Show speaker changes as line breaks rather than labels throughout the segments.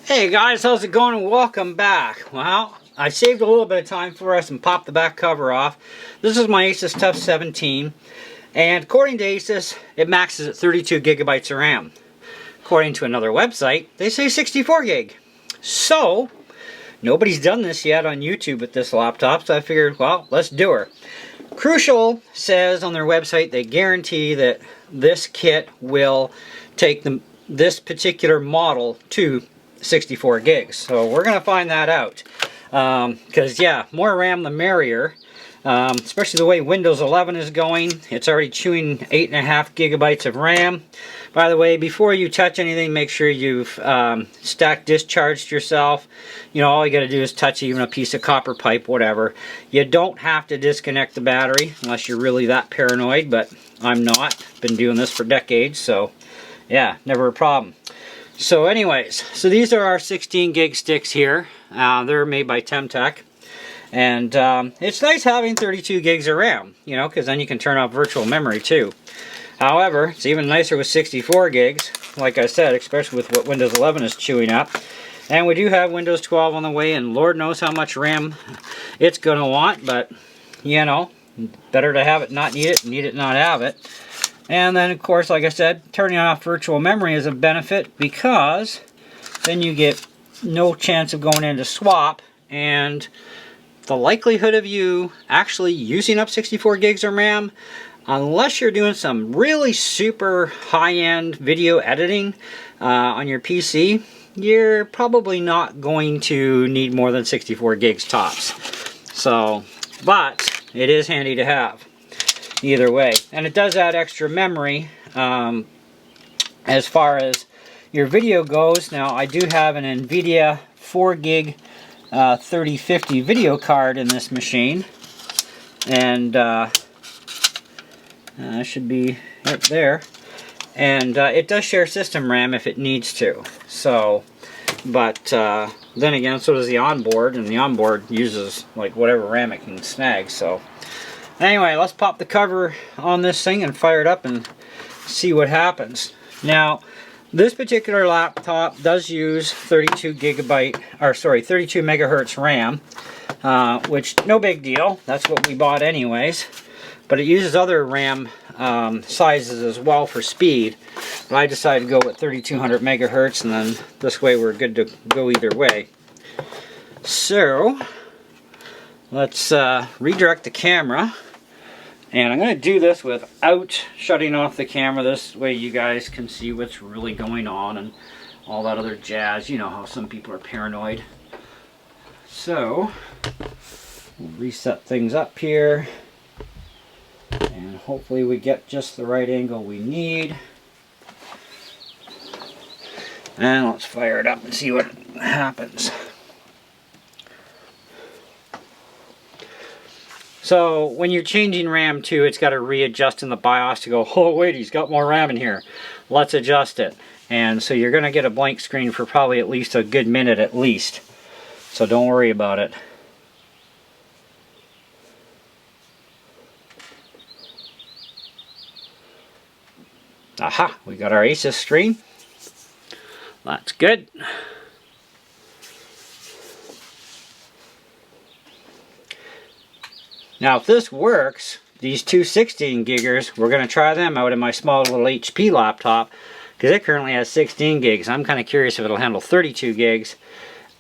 Hey guys, how's it going and welcome back. Well, I saved a little bit of time for us and popped the back cover off. This is my ASUS Tuf 17, and according to ASUS, it maxes at 32 gigabytes of RAM. According to another website, they say 64 gig. So, nobody's done this yet on YouTube with this laptop, so I figured, well, let's do her. Crucial says on their website they guarantee that this kit will take this particular model to 64 gigs. So we're going to find that out. Because, yeah, more RAM the merrier. Especially the way Windows 11 is going. It's already chewing 8.5 gigabytes of RAM. By the way, before you touch anything, make sure you've stack discharged yourself. You know, all you got to do is touch even a piece of copper pipe, whatever. You don't have to disconnect the battery unless you're really that paranoid, but I'm not. Been doing this for decades, so yeah, never a problem. So anyways, so these are our 16 gig sticks here. They're made by Temtech. And it's nice having 32 gigs of RAM, you know, because then you can turn off virtual memory too. However, it's even nicer with 64 gigs, like I said, especially with what Windows 11 is chewing up. And we do have Windows 12 on the way, and Lord knows how much RAM it's going to want, but, you know, better to have it not need it not have it. And then, of course, like I said, turning off virtual memory is a benefit because then you get no chance of going into swap, and the likelihood of you actually using up 64 gigs of RAM, unless you're doing some really super high-end video editing on your PC, you're probably not going to need more than 64 gigs tops. So, but it is handy to have. Either way, and it does add extra memory as far as your video goes. Now I do have an NVIDIA 4 gig 3050 video card in this machine, and should be right there, and it does share system RAM if it needs to. So, but then again, so does the onboard, and the onboard uses like whatever RAM it can snag. So anyway, let's pop the cover on this thing and fire it up and see what happens. Now, this particular laptop does use 32 megahertz RAM, which no big deal. That's what we bought anyways. But it uses other RAM sizes as well for speed. But I decided to go with 3200 megahertz, and then this way we're good to go either way. So, let's redirect the camera. And I'm going to do this without shutting off the camera. This way you guys can see what's really going on and all that other jazz. You know how some people are paranoid. So, we'll reset things up here. And hopefully we get just the right angle we need. And let's fire it up and see what happens. So when you're changing RAM too, it's got to readjust in the BIOS to go, oh wait, he's got more RAM in here. Let's adjust it. And so you're going to get a blank screen for probably at least a good minute at least. So don't worry about it. Aha, we got our ASUS screen. That's good. Now if this works, these two 16 giggers, we're going to try them out in my small little HP laptop, because it currently has 16 gigs. I'm kind of curious if it'll handle 32 gigs.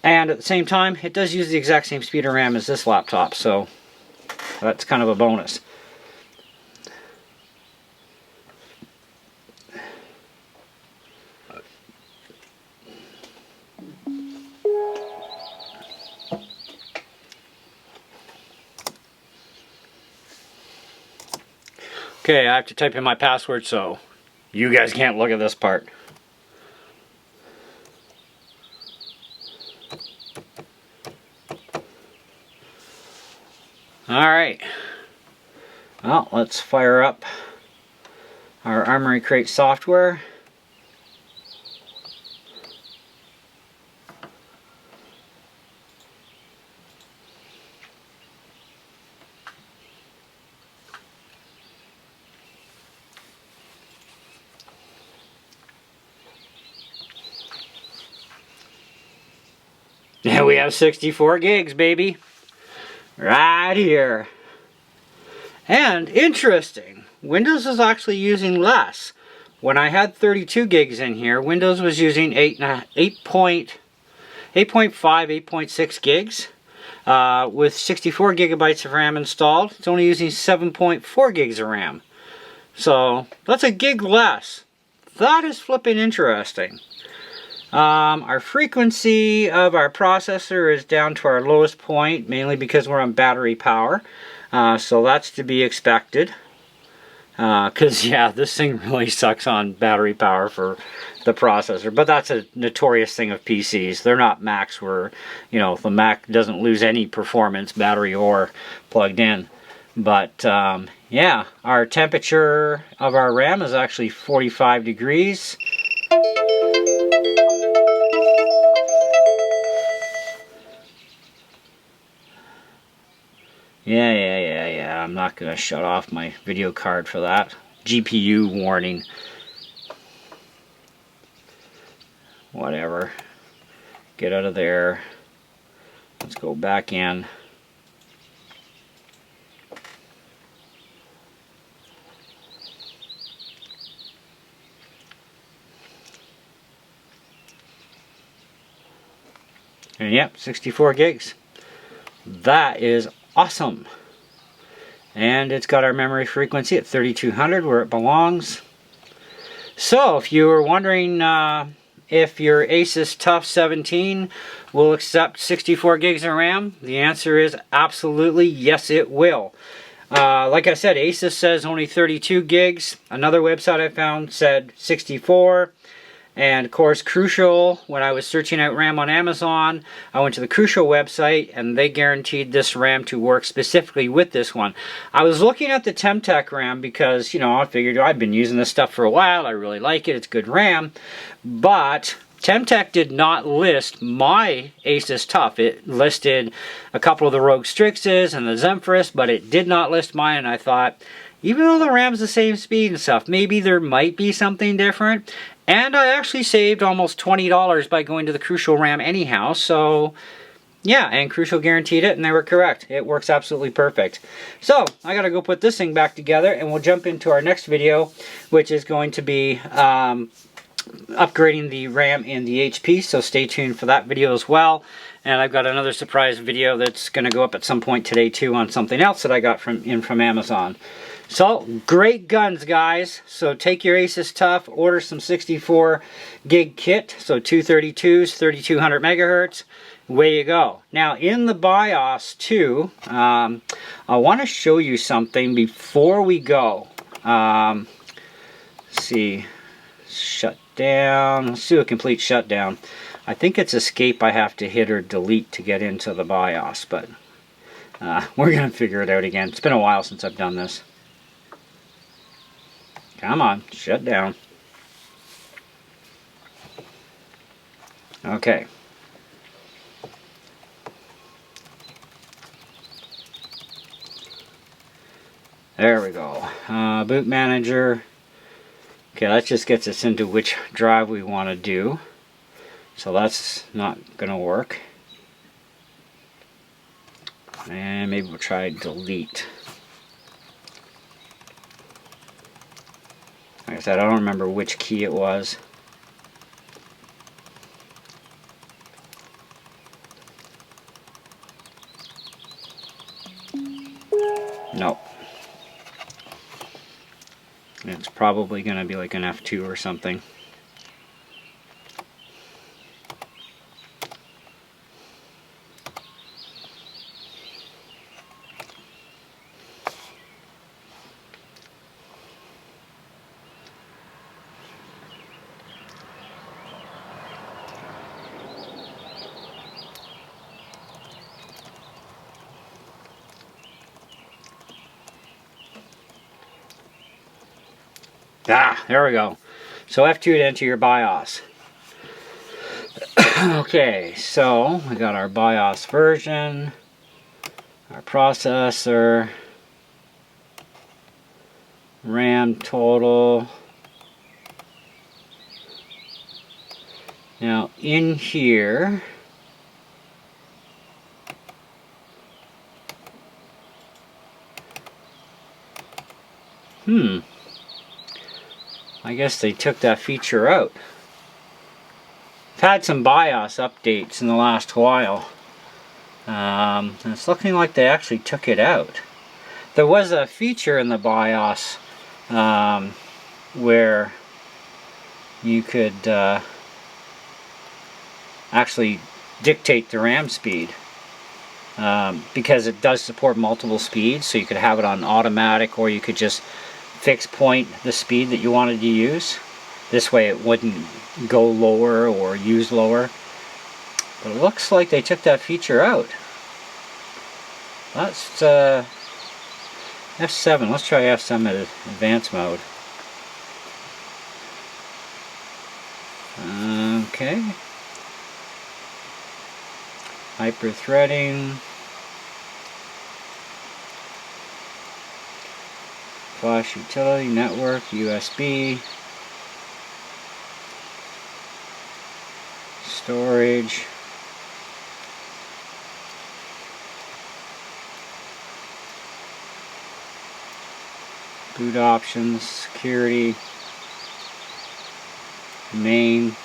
And at the same time, it does use the exact same speed of RAM as this laptop, so that's kind of a bonus. Okay, I have to type in my password so you guys can't look at this part. Alright. Well, let's fire up our Armory Crate software. And we have 64 gigs, baby. Right here. And interesting, Windows is actually using less. When I had 32 gigs in here, Windows was using 8.5, 8.6 gigs. With 64 gigabytes of RAM installed, it's only using 7.4 gigs of RAM. So that's a gig less. That is flipping interesting. Our frequency of our processor is down to our lowest point, mainly because we're on battery power. So that's to be expected. Because, yeah, this thing really sucks on battery power for the processor. But that's a notorious thing of PCs. They're not Macs where, you know, the Mac doesn't lose any performance, battery or plugged in. But, yeah, our temperature of our RAM is actually 45 degrees. Yeah. I'm not going to shut off my video card for that. GPU warning. Whatever. Get out of there. Let's go back in. And yep, 64 gigs. That is awesome. And it's got our memory frequency at 3200 where it belongs. So if you were wondering if your ASUS Tuf 17 will accept 64 gigs of RAM, the answer is absolutely yes, it will. Like I said, ASUS says only 32 gigs. Another website I found said 64. And of course, Crucial, when I was searching out RAM on Amazon, I went to the Crucial website and they guaranteed this RAM to work specifically with this one. I was looking at the Temtec RAM because, you know, I figured I've been using this stuff for a while. I really like it. It's good RAM. But Temtec did not list my ASUS Tuf. It listed a couple of the Rogue Strixes and the Zephyrus, but it did not list mine. And I thought, even though the RAM's the same speed and stuff, maybe there might be something different. And I actually saved almost $20 by going to the Crucial RAM anyhow. So, yeah, and Crucial guaranteed it, and they were correct. It works absolutely perfect. So, I gotta go put this thing back together, and we'll jump into our next video, which is going to be upgrading the RAM in the HP. So stay tuned for that video as well. And I've got another surprise video that's going to go up at some point today too on something else that I got from Amazon. So, great guns, guys. So take your ASUS Tuf, order some 64 gig kit, so 232s, 3200 megahertz. Way you go. Now, in the BIOS too, I want to show you something before we go. Let's see, shut down. Let's do a complete shutdown. I think it's escape I have to hit or delete to get into the BIOS, but we're going to figure it out again. It's been a while since I've done this. Come on, shut down. Okay. There we go. Boot manager. Okay, that just gets us into which drive we want to do. So that's not going to work. And maybe we'll try delete. Like I said, I don't remember which key it was. Nope. It's probably going to be like an F2 or something. Ah, there we go. So F2 to enter your BIOS. Okay, so we got our BIOS version, our processor, RAM total. Now in here, I guess they took that feature out. I've had some BIOS updates in the last while. And it's looking like they actually took it out. There was a feature in the BIOS where you could actually dictate the RAM speed. Because it does support multiple speeds, so you could have it on automatic, or you could just fix point the speed that you wanted to use. This way it wouldn't go lower or use lower. But it looks like they took that feature out. That's F7. Let's try F7 at advanced mode. Okay. Hyper-threading. Flash utility, network, USB. Storage. Boot options, security. Main.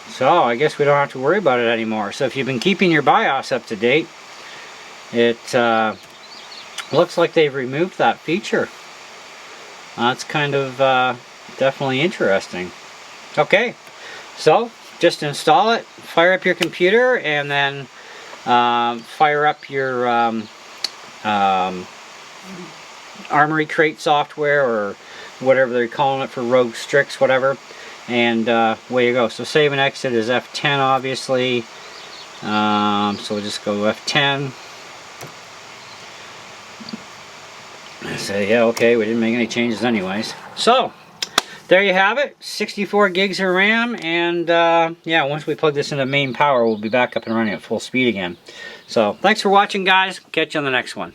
So I guess we don't have to worry about it anymore. So if you've been keeping your BIOS up to date, it looks like they've removed that feature. That's kind of definitely interesting. Okay, so just install it, fire up your computer, and then fire up your Armory Crate software, or whatever they're calling it for Rogue Strix, whatever. And away you go. So save and exit is F10, obviously. So we'll just go F10. Say, yeah, okay, we didn't make any changes anyways. So there you have it, 64 gigs of RAM, and yeah, once we plug this into main power, we'll be back up and running at full speed again. So thanks for watching, guys. Catch you on the next one.